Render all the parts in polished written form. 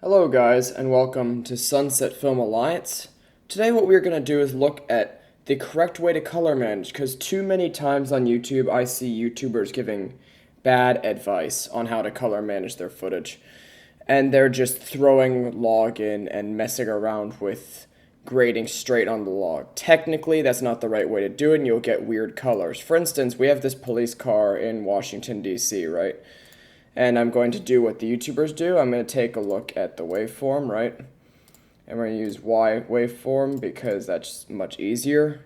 Hello guys and welcome to Sunset Film Alliance. Today what we're going to do is look at the correct way to color manage because too many times on YouTube I see YouTubers giving bad advice on how to color manage their footage. And they're just throwing log in and messing around with grading straight on the log. Technically that's not the right way to do it and you'll get weird colors. For instance, we have this police car in Washington DC, right? And I'm going to do what the YouTubers do. I'm going to take a look at the waveform, right? And we're going to use Y waveform because that's much easier.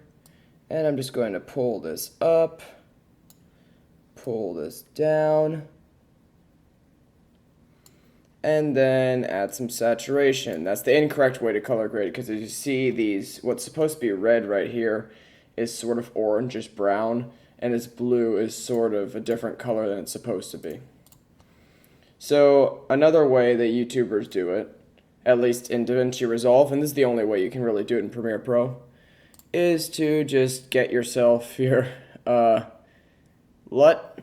And I'm just going to pull this up, pull this down, and then add some saturation. That's the incorrect way to color grade because as you see these, what's supposed to be red right here is sort of orangish brown, and this blue is sort of a different color than it's supposed to be. So another way that YouTubers do it, at least in DaVinci Resolve, and this is the only way you can really do it in Premiere Pro, is to just get yourself your LUT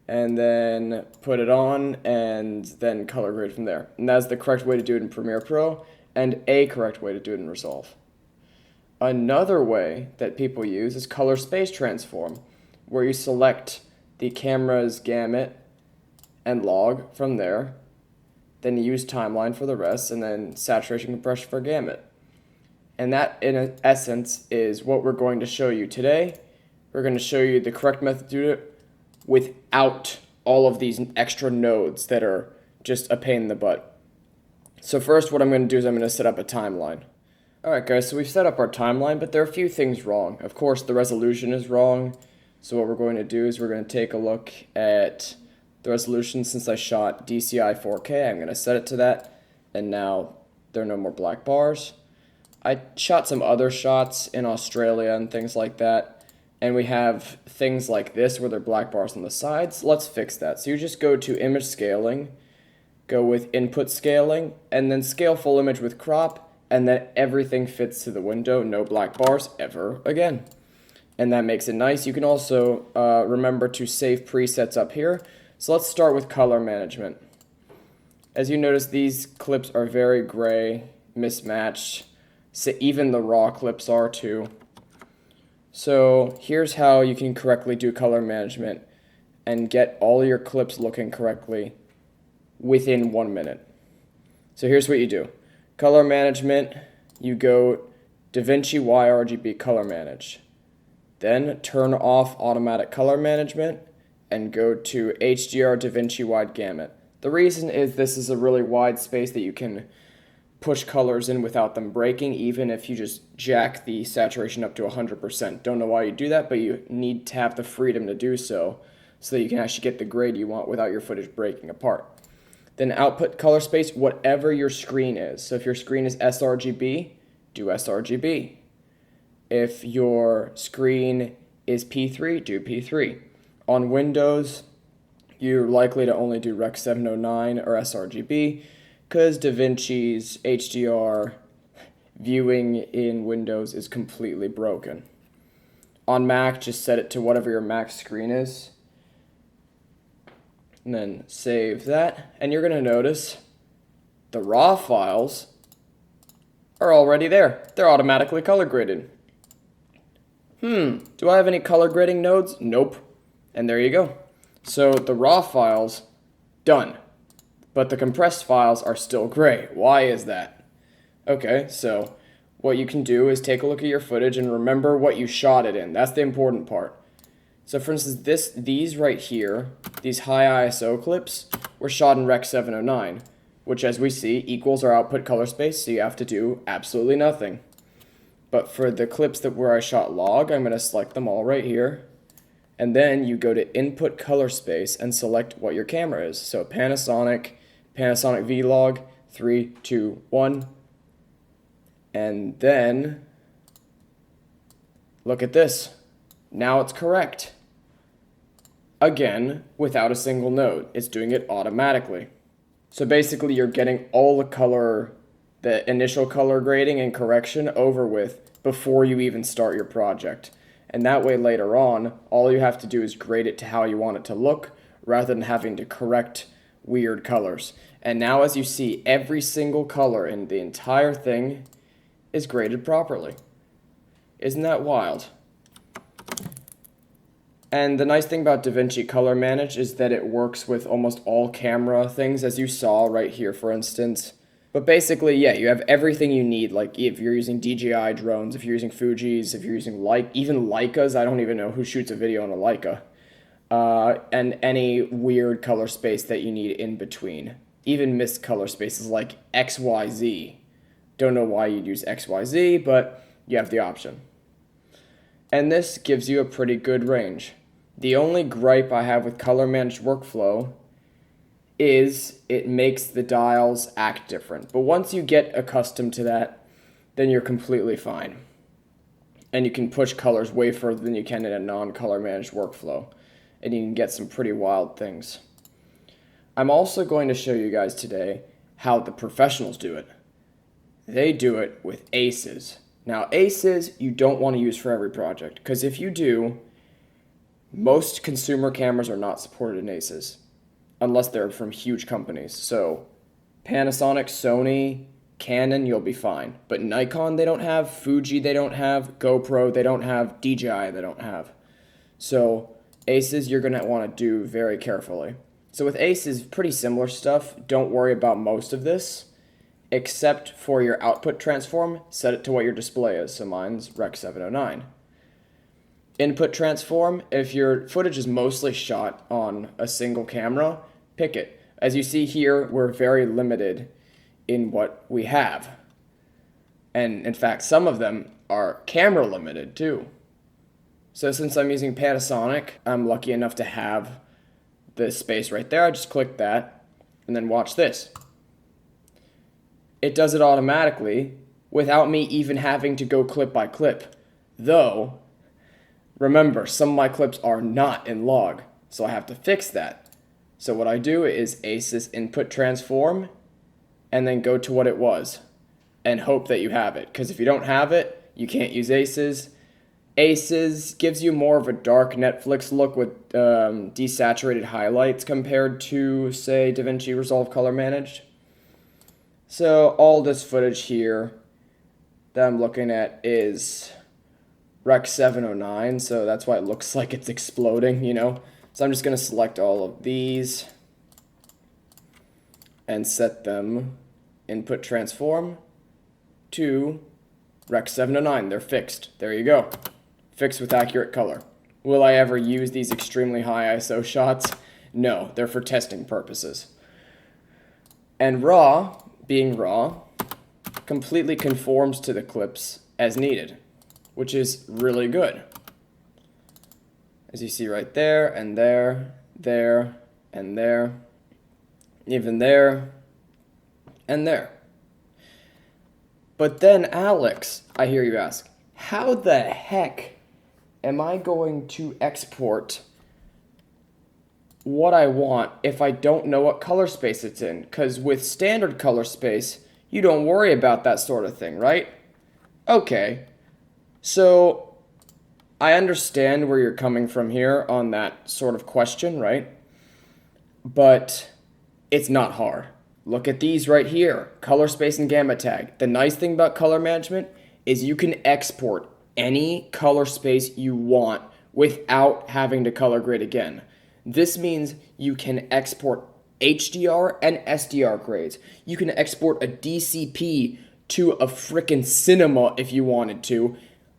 and then put it on and then color grade from there. And that's the correct way to do it in Premiere Pro and a correct way to do it in Resolve. Another way that people use is color space transform, where you select the camera's gamut and log from there, then you use timeline for the rest, and then saturation compression for gamut. And that, in essence, is what we're going to show you today. We're going to show you the correct method to do it without all of these extra nodes that are just a pain in the butt. So first, what I'm going to do is I'm going to set up a timeline. Alright guys, so we've set up our timeline, but there are a few things wrong. Of course, the resolution is wrong. So what we're going to do is we're going to take a look at the resolution. Since I shot DCI 4K, I'm going to set it to that, and now there are no more black bars. I shot some other shots in Australia and things like that, and we have things like this where there are black bars on the sides. Let's fix that. So you just go to image scaling, go with input scaling, and then scale full image with crop, and then everything fits to the window, no black bars ever again. And that makes it nice. You can also remember to save presets up here. So let's start with color management. As you notice, these clips are very gray, mismatched. So even the raw clips are too. So here's how you can correctly do color management and get all your clips looking correctly within 1 minute. So here's what you do. Color management, you go DaVinci YRGB color manage. Then turn off automatic color management and go to HDR DaVinci wide gamut. The reason is this is a really wide space that you can push colors in without them breaking, even if you just jack the saturation up to 100%. Don't know why you do that, but you need to have the freedom to do so that you can actually get the grade you want without your footage breaking apart. Then output color space, whatever your screen is. So if your screen is sRGB, do sRGB. If your screen is P3, do P3. On Windows, you're likely to only do Rec 709 or sRGB because DaVinci's HDR viewing in Windows is completely broken. On Mac, just set it to whatever your Mac screen is. And then save that. And you're going to notice the raw files are already there. They're automatically color graded. Do I have any color grading nodes? Nope. And there you go. So the raw files, done. But the compressed files are still gray. Why is that? Okay, so what you can do is take a look at your footage and remember what you shot it in. That's the important part. So for instance, these right here, these high ISO clips, were shot in Rec 709, which as we see equals our output color space, so you have to do absolutely nothing. But for the clips where I shot log, I'm going to select them all right here. And then you go to input color space and select what your camera is. So Panasonic Vlog, 3, 2, 1. And then look at this. Now it's correct. Again, without a single node. It's doing it automatically. So basically you're getting all the initial color grading and correction over with before you even start your project. And that way later on, all you have to do is grade it to how you want it to look rather than having to correct weird colors. And now as you see, every single color in the entire thing is graded properly. Isn't that wild? And the nice thing about DaVinci Color Manage is that it works with almost all camera things, as you saw right here, for instance. But basically, yeah, you have everything you need. Like if you're using DJI drones, if you're using Fujis, if you're using even Leicas, I don't even know who shoots a video on a Leica. And any weird color space that you need in between. Even missed color spaces like XYZ. Don't know why you'd use XYZ, but you have the option. And this gives you a pretty good range. The only gripe I have with color managed workflow is it makes the dials act different. But once you get accustomed to that, then you're completely fine. And you can push colors way further than you can in a non-color managed workflow. And you can get some pretty wild things. I'm also going to show you guys today how the professionals do it. They do it with ACEs. Now, ACEs you don't want to use for every project, because if you do, most consumer cameras are not supported in ACEs, unless they're from huge companies. So Panasonic, Sony, Canon, you'll be fine. But Nikon, they don't have. Fuji, they don't have. GoPro, they don't have. DJI, they don't have. So ACEs, you're going to want to do very carefully. So with ACEs, pretty similar stuff. Don't worry about most of this, except for your output transform. Set it to what your display is. So mine's Rec 709. Input transform, if your footage is mostly shot on a single camera, pick it. As you see here, we're very limited in what we have. And in fact, some of them are camera limited too. So since I'm using Panasonic, I'm lucky enough to have this space right there. I just click that and then watch this. It does it automatically without me even having to go clip by clip. Though, remember, some of my clips are not in log, so I have to fix that. So what I do is ACES input transform and then go to what it was and hope that you have it. Because if you don't have it, you can't use ACES. ACES gives you more of a dark Netflix look with desaturated highlights compared to, say, DaVinci Resolve Color Managed. So all this footage here that I'm looking at is Rec 709, so that's why it looks like it's exploding, you know. So I'm just going to select all of these and set them input transform to Rec 709. They're fixed. There you go. Fixed with accurate color. Will I ever use these extremely high ISO shots? No, they're for testing purposes. And RAW, being RAW, completely conforms to the clips as needed, which is really good. As you see right there, and there, there, and there, even there, and there. But then, Alex, I hear you ask, how the heck am I going to export what I want if I don't know what color space it's in? Because with standard color space, you don't worry about that sort of thing, right? Okay, so I understand where you're coming from here on that sort of question, right? But it's not hard. Look at these right here, color space and gamma tag. The nice thing about color management is you can export any color space you want without having to color grade again. This means you can export HDR and SDR grades. You can export a DCP to a frickin' cinema if you wanted to,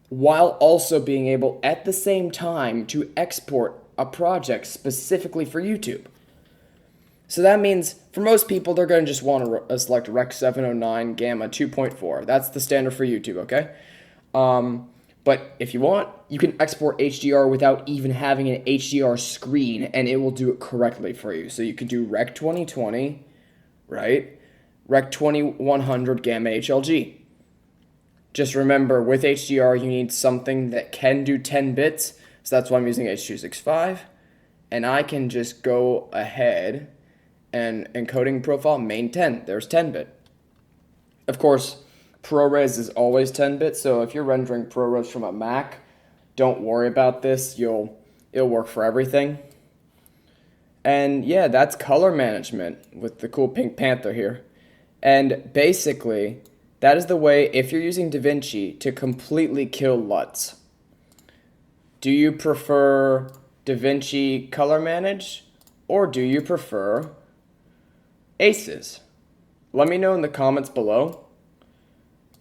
while also being able at the same time to export a project specifically for YouTube. So that means for most people, they're going to just want to select Rec 709 Gamma 2.4. That's the standard for YouTube, okay? But if you want, you can export HDR without even having an HDR screen, and it will do it correctly for you. So you could do Rec 2020, right? Rec 2100 Gamma HLG. Just remember, with HDR, you need something that can do 10 bits, so that's why I'm using H.265. And I can just go ahead and encoding profile main 10. There's 10-bit. Of course, ProRes is always 10-bit, so if you're rendering ProRes from a Mac, don't worry about this. It'll work for everything. And yeah, that's color management with the cool Pink Panther here. And basically, that is the way, if you're using DaVinci, to completely kill LUTs. Do you prefer DaVinci color manage, or do you prefer aces? Let me know in the comments below.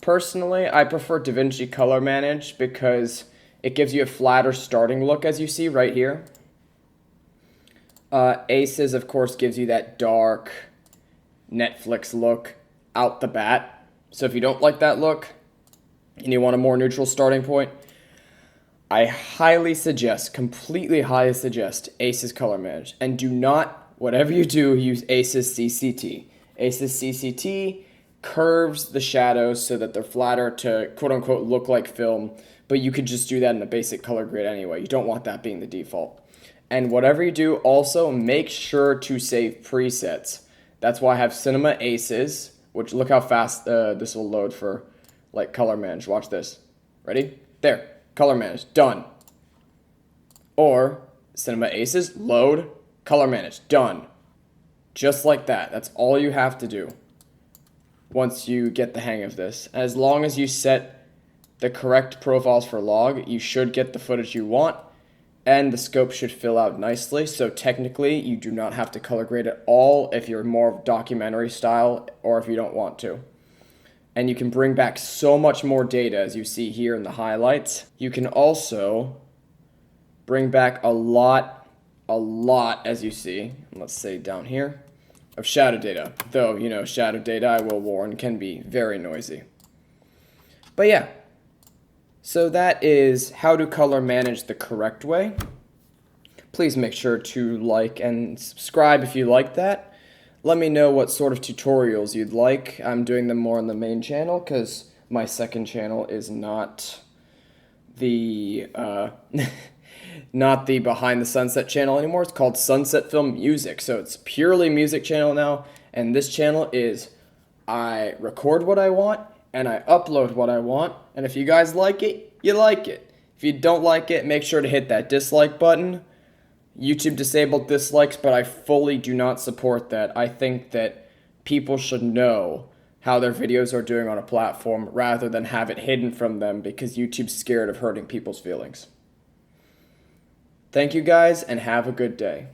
Personally, I prefer DaVinci color manage because it gives you a flatter starting look, as you see right here. Aces, of course, gives you that dark Netflix look out the bat. So if you don't like that look and you want a more neutral starting point, I highly suggest, completely highly suggest Aces color manage. And do not, whatever you do, use Aces CCT. Aces CCT curves the shadows so that they're flatter to quote unquote look like film, but you could just do that in the basic color grade anyway. You don't want that being the default. And whatever you do, also make sure to save presets. That's why I have Cinema Aces, which look how fast this will load for like color manage. Watch this. Ready? There. Color manage. Done. Or Cinema Aces, load, color manage. Done. Just like that. That's all you have to do once you get the hang of this. As long as you set the correct profiles for log, you should get the footage you want, and the scope should fill out nicely. So technically, you do not have to color grade at all if you're more documentary style or if you don't want to. And you can bring back so much more data, as you see here in the highlights. You can also bring back a lot, as you see, let's say down here, of shadow data. Though, you know, shadow data, I will warn, can be very noisy. But yeah, so that is how to color manage the correct way. Please make sure to like and subscribe if you like that. Let me know what sort of tutorials you'd like. I'm doing them more on the main channel because my second channel is not the not the Behind the Sunset channel anymore. It's called Sunset Film Music. So it's purely music channel now. And this channel is I record what I want and I upload what I want. And if you guys like it, you like it. If you don't like it, make sure to hit that dislike button. YouTube disabled dislikes, but I fully do not support that. I think that people should know how their videos are doing on a platform rather than have it hidden from them because YouTube's scared of hurting people's feelings. Thank you guys and have a good day.